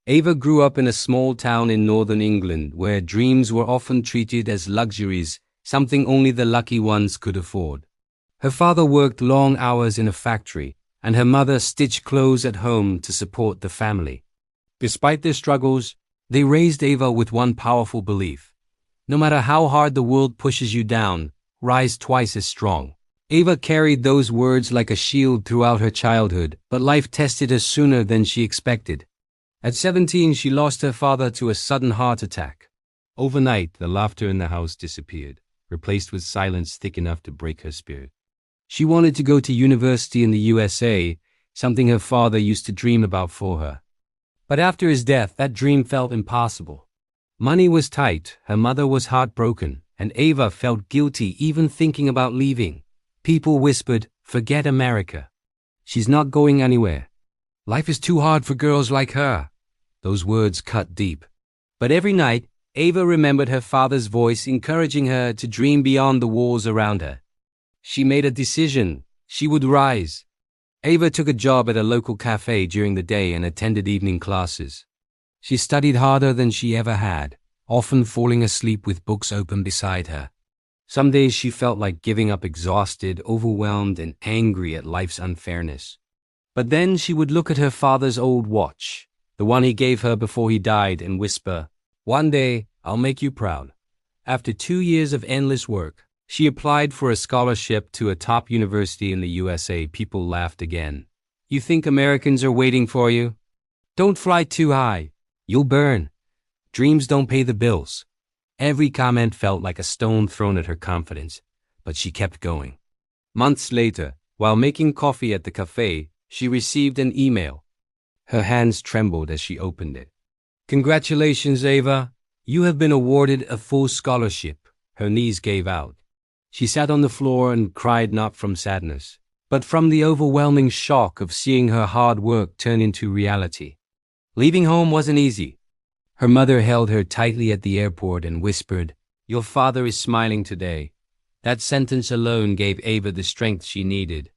Ava grew up in a small town in northern England where dreams were often treated as luxuries, something only the lucky ones could afford. Her father worked long hours in a factory, and her mother stitched clothes at home to support the family. Despite their struggles, they raised Ava with one powerful belief. No matter how hard the world pushes you down, rise twice as strong. Ava carried those words like a shield throughout her childhood, but life tested her sooner than she expected. At 17, she lost her father to a sudden heart attack. Overnight, the laughter in the house disappeared, replaced with silence thick enough to break her spirit. She wanted to go to university in the USA, something her father used to dream about for her. But after his death, that dream felt impossible. Money was tight, her mother was heartbroken, and Ava felt guilty even thinking about leaving. People whispered, "Forget America. She's not going anywhere. Life is too hard for girls like her." Those words cut deep. But every night, Ava remembered her father's voice encouraging her to dream beyond the walls around her. She made a decision. She would rise. Ava took a job at a local cafe during the day and attended evening classes. She studied harder than she ever had, often falling asleep with books open beside her. Some days she felt like giving up, exhausted, overwhelmed, and angry at life's unfairness. But then she would look at her father's old watch, the one he gave her before he died, and whisper, "One day, I'll make you proud." After 2 years of endless work, she applied for a scholarship to a top university in the USA. People laughed again. "You think Americans are waiting for you? Don't fly too high. You'll burn. Dreams don't pay the bills." Every comment felt like a stone thrown at her confidence, but she kept going. Months later, while making coffee at the cafe, she received an email. Her hands trembled as she opened it. "Congratulations, Ava. You have been awarded a full scholarship." Her knees gave out. She sat on the floor and cried, not from sadness, but from the overwhelming shock of seeing her hard work turn into reality. Leaving home wasn't easy. Her mother held her tightly at the airport and whispered, "Your father is smiling today." That sentence alone gave Ava the strength she needed.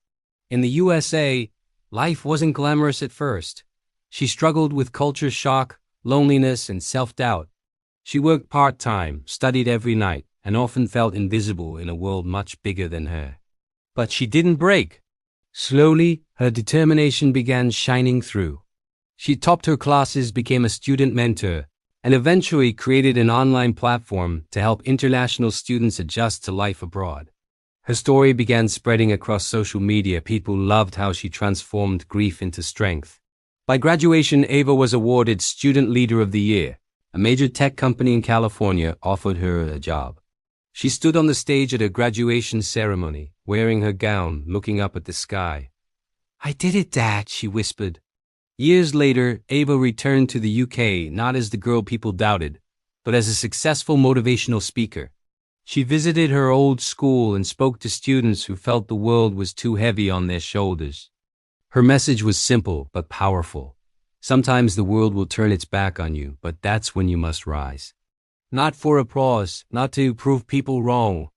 In the USA, life wasn't glamorous at first. She struggled with culture shock, loneliness, and self-doubt. She worked part-time, studied every night, and often felt invisible in a world much bigger than her. But she didn't break. Slowly, her determination began shining through. She topped her classes, became a student mentor, and eventually created an online platform to help international students adjust to life abroad. Her story began spreading across social media. People loved how she transformed grief into strength. By graduation, Ava was awarded Student Leader of the Year. A major tech company in California offered her a job. She stood on the stage at her graduation ceremony, wearing her gown, looking up at the sky. "I did it, Dad," she whispered. Years later, Ava returned to the UK not as the girl people doubted, but as a successful motivational speaker. She visited her old school and spoke to students who felt the world was too heavy on their shoulders. Her message was simple but powerful. Sometimes the world will turn its back on you, but that's when you must rise. Not for applause, not to prove people wrong,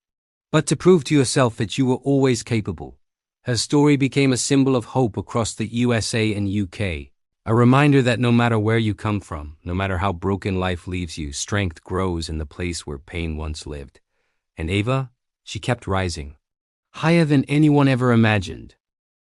but to prove to yourself that you were always capable. Her story became a symbol of hope across the USA and UK, a reminder that no matter where you come from, no matter how broken life leaves you, strength grows in the place where pain once lived. And Ava, she kept rising, higher than anyone ever imagined.